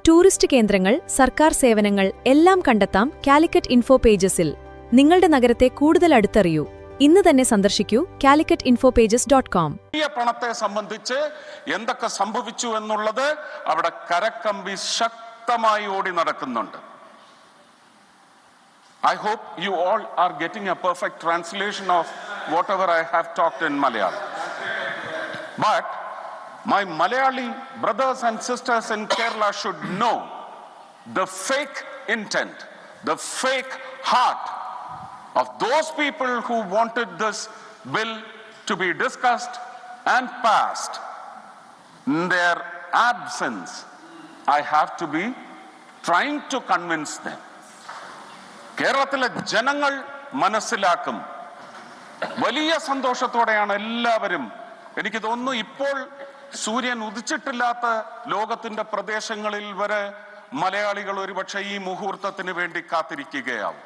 Tourist കേന്ദ്രങ്ങൾ, സർക്കാർ സേവനങ്ങൾ എല്ലാം കണ്ടെത്താം കാലിക്കറ്റ് ഇൻഫോ പേജസിൽ. നിങ്ങളുടെ നഗരത്തെ കൂടുതൽ അടുത്തറിയൂ. ഇന്ന് തന്നെ സന്ദർശിക്കൂ calicutinfopages.com. പണത്തെ സംബന്ധിച്ച് എന്തൊക്കെ സംഭവിച്ചു എന്നുള്ളത് അവിടെ കരക്കമ്പി ശക്തമായി ഓടി നടക്കുന്നുണ്ട്. I hope you all are getting a perfect translation of whatever I have talked in Malayalam. But my Malayali brothers and sisters in Kerala should know the fake intent, the fake heart of those people who wanted this bill to be discussed and passed. In their absence, I have to be trying to convince them. കേരളത്തിലെ ജനങ്ങൾ മനസ്സിലാക്കും. വലിയ സന്തോഷത്തോടെയാണ് എല്ലാവരും, എനിക്ക് തോന്നുന്നു ഇപ്പോൾ സൂര്യൻ ഉദിച്ചിട്ടില്ലാത്ത ലോകത്തിന്റെ പ്രദേശങ്ങളിൽ വരെ മലയാളികൾ ഒരുപക്ഷെ ഈ മുഹൂർത്തത്തിന് വേണ്ടി കാത്തിരിക്കുകയാവും.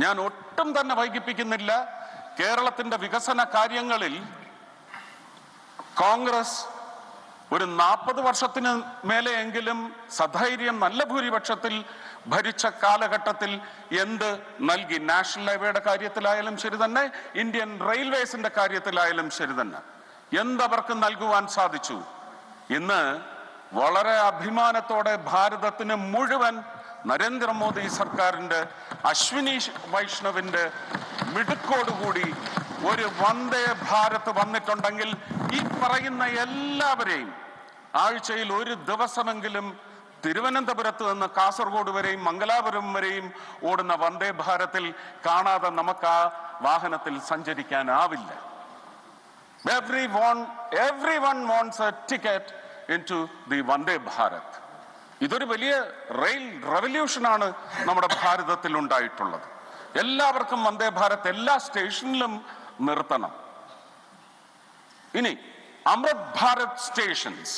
ഞാൻ ഒട്ടും തന്നെ വൈകിപ്പിക്കുന്നില്ല. കേരളത്തിന്റെ വികസന കാര്യങ്ങളിൽ കോൺഗ്രസ് ഒരു 40 വർഷത്തിന് മേലെയെങ്കിലും സധൈര്യം നല്ല ഭൂരിപക്ഷത്തിൽ ഭരിച്ച കാലഘട്ടത്തിൽ എന്ത് നൽകി? നാഷണൽ ഹൈവേയുടെ കാര്യത്തിലായാലും ശരി തന്നെ, ഇന്ത്യൻ റെയിൽവേസിന്റെ കാര്യത്തിലായാലും ശരി തന്നെ, എന്തവർക്ക് നൽകുവാൻ സാധിച്ചു? ഇന്ന് വളരെ അഭിമാനത്തോടെ ഭാരതത്തിന് മുഴുവൻ നരേന്ദ്രമോദി സർക്കാരിന്റെ, അശ്വിനി വൈഷ്ണവിന്റെ മിടുക്കോടുകൂടി ഒരു വന്ദേ ഭാരത് വന്നിട്ടുണ്ടെങ്കിൽ ഈ പറയുന്ന എല്ലാവരെയും ആഴ്ചയിൽ ഒരു ദിവസമെങ്കിലും തിരുവനന്തപുരത്ത് നിന്ന് കാസർഗോഡ് വരെയും മംഗലാപുരം വരെയും ഓടുന്ന വന്ദേ ഭാരതിൽ കാണാതെ നമുക്ക് ആ വാഹനത്തിൽ സഞ്ചരിക്കാനാവില്ല. Everyone wants a ticket into the Vande Bharat. ഇതൊരു വലിയ റെയിൽ റെവല്യൂഷനാണ് നമ്മുടെ ഭാരതത്തിൽ ഉണ്ടായിട്ടുള്ളത്. എല്ലാവർക്കും വന്ദേ ഭാരത് എല്ലാ സ്റ്റേഷനിലും നിർത്തണം. ഇനി അമൃത് ഭാരത് സ്റ്റേഷൻസ്,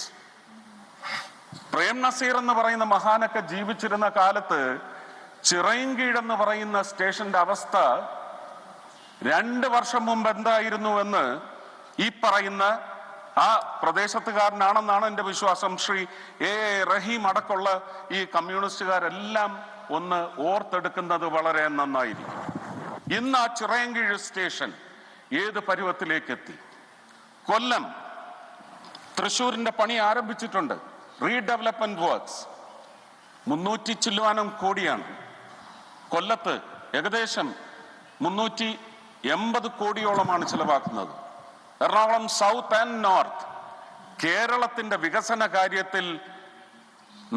പ്രേം നസീർ എന്ന് പറയുന്ന മഹാനൊക്കെ ജീവിച്ചിരുന്ന കാലത്ത് ചിറയൻകീഴ് എന്ന് പറയുന്ന സ്റ്റേഷന്റെ അവസ്ഥ 2 വർഷം മുമ്പ് എന്തായിരുന്നു എന്ന് ഈ പറയുന്ന ആ പ്രദേശത്തുകാരനാണെന്നാണ് എന്റെ വിശ്വാസം, ശ്രീ എ റഹീം അടക്കമുള്ള ഈ കമ്മ്യൂണിസ്റ്റുകാരെല്ലാം ഒന്ന് ഓർത്തെടുക്കുന്നത് വളരെ നന്നായിരിക്കും. ഇന്ന് ആ ചിറയൻകീഴ് സ്റ്റേഷൻ ഏത് പരുവത്തിലേക്ക് എത്തി? കൊല്ലം, തൃശ്ശൂരിന്റെ പണി ആരംഭിച്ചിട്ടുണ്ട്. റീഡെവലപ്മെന്റ് വർക്ക്സ് 300 ചില്ലുവാനം കോടിയാണ്. കൊല്ലത്ത് ഏകദേശം 380 കോടിയോളമാണ് ചിലവാക്കുന്നത്. Ernakulam south and north. കേരളത്തിന്റെ വികസന കാര്യത്തിൽ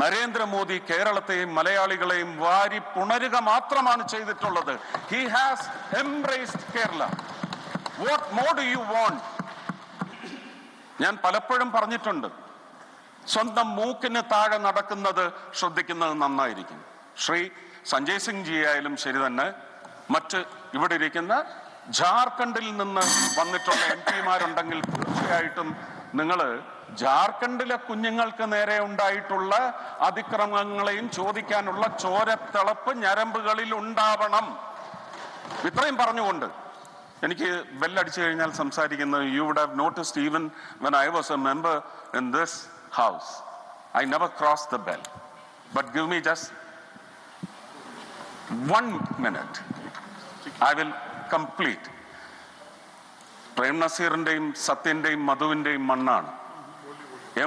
നരേന്ദ്രമോദി കേരളത്തെയും മലയാളികളെയും വാരി പുണരുക മാത്രമാണ് ചെയ്തിട്ടുള്ളത്. He has embraced Kerala. What more do you want? ഞാൻ പലപ്പോഴും പറഞ്ഞിട്ടുണ്ട്, സ്വന്തം മൂക്കിന് താഴെ നടക്കുന്നത് ശ്രദ്ധിക്കുന്നത് നന്നായിരിക്കും. ശ്രീ സഞ്ജയ് സിംഗ് ജി ആയാലും ശരി തന്നെ, മറ്റ് ഇവിടെ ഇരിക്കുന്ന ജാർഖണ്ഡിൽ നിന്ന് വന്നിട്ടുള്ള MP-മാരുണ്ടെങ്കിൽ തീർച്ചയായിട്ടും നിങ്ങൾ ജാർഖണ്ഡിലെ കുഞ്ഞുങ്ങൾക്ക് നേരെ ഉണ്ടായിട്ടുള്ള അതിക്രമങ്ങളെയും ചോദിക്കാനുള്ള ചോരത്തിളപ്പ് ഞരമ്പുകളിൽ ഉണ്ടാവണം. ഇത്രയും പറഞ്ഞുകൊണ്ട് എനിക്ക് ബെല്ലടിച്ചു കഴിഞ്ഞാൽ സംസാരിക്കുന്നത്, you would have noticed even when I was a member in this house, I never crossed the bell. But give me just 1 minute. I will complete. Prem നസീറിന്റെയും സത്യന്റെയും മധുവിന്റെയും മണ്ണാണ്.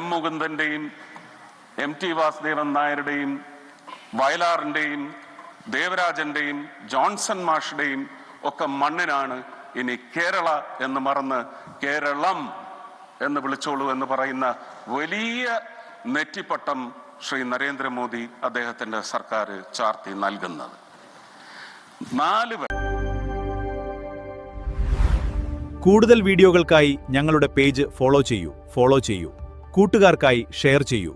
M മുകുന്ദന്റെയും MT വാസുദേവൻ നായരുടെയും വയലാറിന്റെയും ദേവരാജന്റെയും ജോൺസൺ മാഷുടെയും ഒക്കെ മണ്ണിനാണ് ഇനി കേരള എന്ന് മറന്ന് കേരളം എന്ന് വിളിച്ചോളൂ എന്ന് പറയുന്ന വലിയ നെറ്റിപ്പട്ടം ശ്രീ നരേന്ദ്രമോദി അദ്ദേഹത്തിന്റെ സർക്കാർ ചാർത്തി നൽകുന്നത്. 4 കൂടുതൽ വീഡിയോകൾക്കായി ഞങ്ങളുടെ പേജ് ഫോളോ ചെയ്യൂ. കൂട്ടുകാർക്കായി ഷെയർ ചെയ്യൂ.